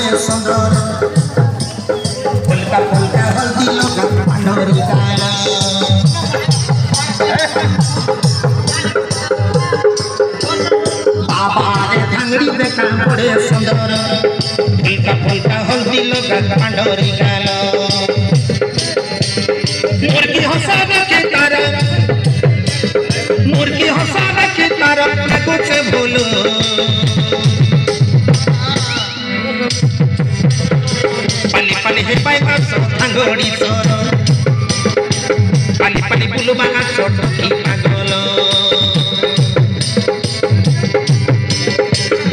पड़े सुंदर फुलका फुलका हल्दी लगा पंडोरी गाना बाबा रे धांगड़ी देखा पड़े सुंदर फुलका फुलका हल्दी लगा पंडोरी गाना मुर्गी हंसावे के कारण मुर्गी हंसावे के कारण कुछ बोलो पली पली हे पाई सो अंगोड़ी सोरो पली पली बुलु बागा छोट की पागलो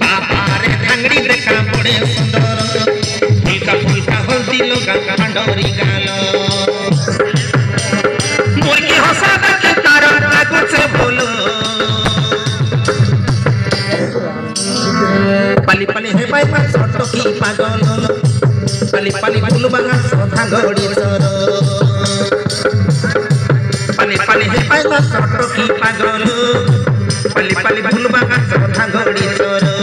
बाबा रे धांगड़ी देखा पड़े सुंदर फुलका फुलका हल्दी लगा पंडोरी गालो मुर्गी हंसावे के कारण कुछ बोलो पली पली हे पाई छोट की पागलो पली पली बुलु बागा सोधा घोड़ी सोरो पली पली हे पाई छोट की पागलो पली पली बुलु बागा सोधा घोड़ी सोरो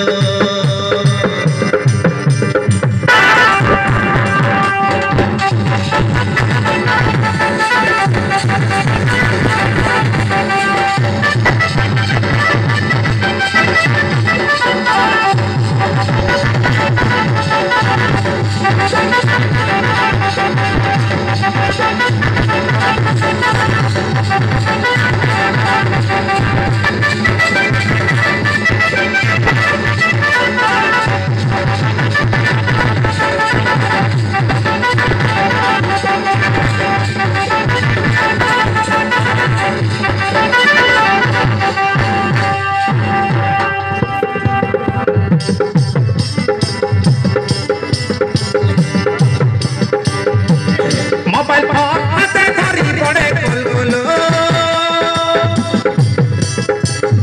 मोबाइल फोन हाथे धरी पड़े गोलगोलो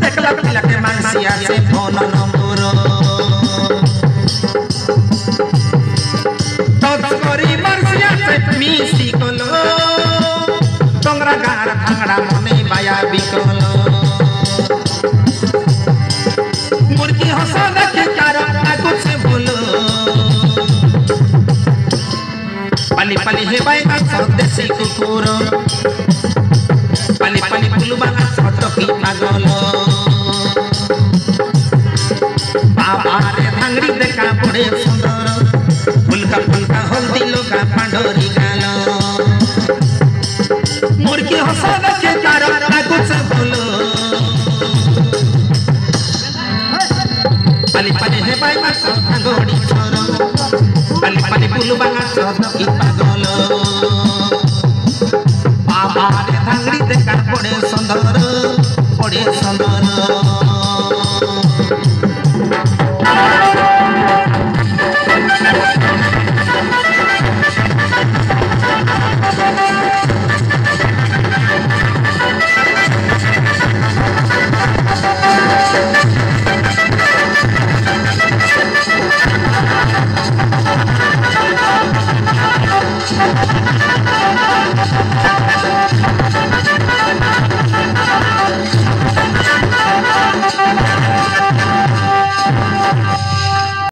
देखला पिला के मानसिया से फोन नंबर तो करी मानसिया से मिसी कोलो टंगरा गार भांगड़ा मने बाया बिकोलो मुर्गी हंसावे के कारण कुछ बोलो पली पली हे बाईगा स्वदेशी कुकुर पली पली बुलु बागा छोट की पागलो बाबा रे धांगड़ी देखा पड़े सुंदर फुलका फुलका हल्दी लगा पंडोरी गालो मुर्गी हंसावे के कारण कुछ बोलो पली पली हे बाईगा सोधा घोड़ी छोरो पली पली बुलु बागा छोट की पागलो बाबा रे धांगड़ी देखा पड़े सुंदर पड़े सुंदर